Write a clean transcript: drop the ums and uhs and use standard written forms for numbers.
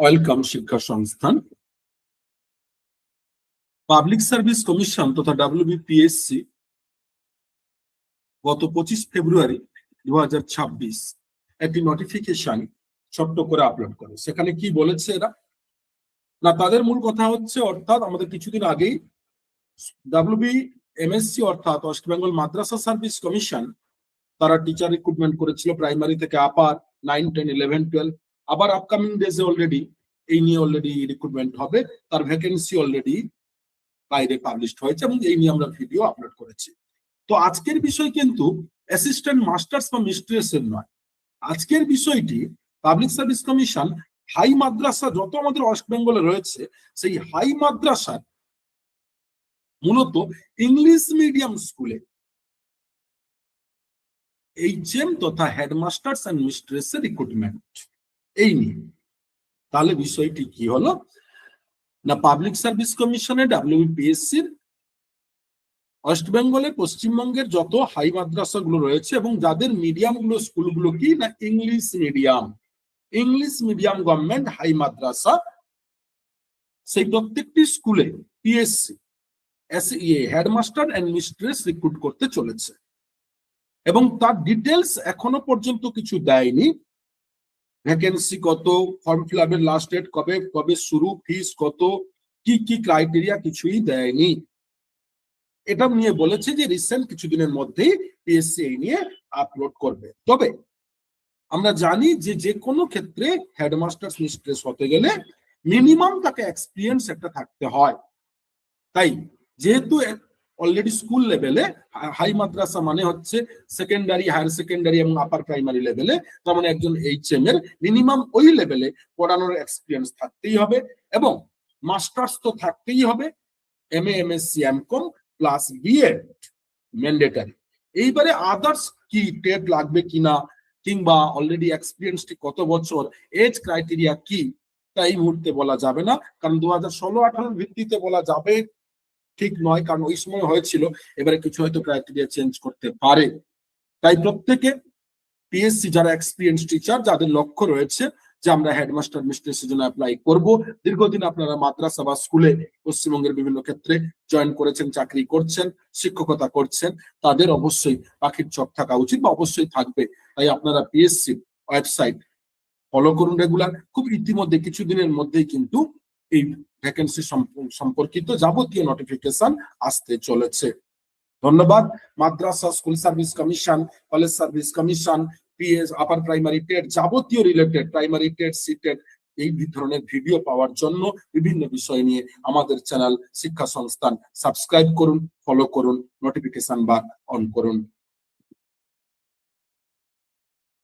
Welcome শিক্ষা সংস্থান। Public service commission তথা WBPSC গত 25 ফেব্রুয়ারি 2026 একটি নোটিফিকেশন ছোট্ট করে আপলোড করে। সেখানে কি বলেছে এরা না, তাদের মূল কথা হচ্ছে, অর্থাৎ আমাদের কিছুদিন আগেই WBMSC অর্থাৎ ওয়েস্ট বেঙ্গল মাদ্রাসা সার্ভিস কমিশন তারা টিচার রিক্রুটমেন্ট করেছিল প্রাইমারি থেকে আপার 9, 10, 11, 12। আবার আপকামিং ডেজে অলরেডি এই নিয়ে অলরেডি রিক্রুটমেন্ট হবে, তার ভ্যাকেন্সি অলরেডি বাইরে পাবলিশড হয়েছে এবং এই নিয়ে আমরা ভিডিও আপলোড করেছি। তো আজকের বিষয় কিন্তু অ্যাসিস্ট্যান্ট মাস্টার্স বা মিস্ট্রেসের নয়। আজকের বিষয়টি পাবলিক সার্ভিস কমিশন হাই মাদ্রাসা যত আমাদের ওয়েস্ট বেঙ্গলে রয়েছে, সেই হাই মাদ্রাসার মূলত ইংলিশ মিডিয়াম স্কুলে HM তথা হেডমাস্টার্স এন্ড মিস্ট্রেসের রিক্রুটমেন্ট এই নিয়ে। তাহলে বিষয়টি কি হলো না, পাবলিক সার্ভিস কমিশনের WBPSC ওয়েস্ট বেঙ্গলে পশ্চিমবঙ্গের যত হাই মাদ্রাসা গুলো রয়েছে এবং যাদের মিডিয়াম গুলো স্কুলগুলো কি না ইংলিশ মিডিয়াম গভর্নমেন্ট হাই মাদ্রাসা, সেই প্রত্যেকটি স্কুলে PSC headmaster and mistress recruit করতে চলেছে এবং তার ডিটেলস এখনো পর্যন্ত কিছু দেয়নি। ভ্যাকেন্সি কত, ফর্ম ফিল আপের লাস্ট ডেট কবে, কবে শুরু, ফিস কত, কি কি ক্রাইটেরিয়া কিছুই দেয়নি। এটা নিয়ে বলেছে যে রিসেন্ট কিছুদিনের মধ্যেই PSC এই নিয়ে আপলোড করবে। তবে আমরা জানি যে যে কোনো ক্ষেত্রে হেডমাস্টার মিস্ট্রেস হতে গেলে মিনিমাম তাকে এক্সপিরিয়েন্স একটা থাকতে হয়। তাই যেহেতু অলরেডি স্কুল লেভেলে হাই মাদ্রাসা মানে হচ্ছে সেকেন্ডারি, হায়ার সেকেন্ডারি এবং আপার প্রাইমারি লেভেলে, তার মানে একজন HM এর মিনিমাম ওই লেভেলে পড়ানোর এক্সপিরিয়েন্স থাকতেই হবে এবং মাস্টার্স তো থাকতেই হবে, MA MSc MCom plus BEd mandatory. এইবারে আদার্স কি টেট লাগবে কিনা কিংবা অলরেডি এক্সপিরিয়েন্সটি কত বছর, এজ ক্রাইটেরিয়া কি, তা এই মুহূর্তে বলা যাবে না, কারণ 2016-18 ভিত্তিতে বলা যাবে ঠিক নয়, কারণ ওই সময় হয়েছিল, এবারে কিছু হয়তো ক্রাইটেরিয়া চেঞ্জ করতে পারে। তাই প্রত্যেকে PSC যারা এক্সপিরিয়েন্স টিচার, যাদের লক্ষ্য রয়েছে যে আমরা হেডমাস্টার মিস্ট্রেসের জন্য অ্যাপ্লাই করব, দীর্ঘদিন আপনারা মাদ্রাসা বা স্কুলে পশ্চিমবঙ্গের বিভিন্ন ক্ষেত্রে জয়েন করেছেন, চাকরি করছেন, শিক্ষকতা করছেন, তাদের অবশ্যই পাখির চোখ থাকা উচিত বা অবশ্যই থাকবে। তাই আপনারা PSC ওয়েবসাইট ফলো করুন রেগুলার। খুব ইতিমধ্যে কিছুদিনের মধ্যেই কিন্তু এই ভ্যাকেন্সি সম্পর্কিত যাবতীয় নোটিফিকেশন আসতে চলেছে। ধন্যবাদ। মাদ্রাসা school service commission, college service commission, PS upper primary TET, যাবতীয় রিলেটেড প্রাইমারি টেট, সিটেট এই ধরনের ভিডিও পাওয়ার জন্য বিভিন্ন বিষয় নিয়ে আমাদের চ্যানেল শিক্ষা সংস্থান সাবস্ক্রাইব করুন, ফলো করুন, নোটিফিকেশন বার অন করুন।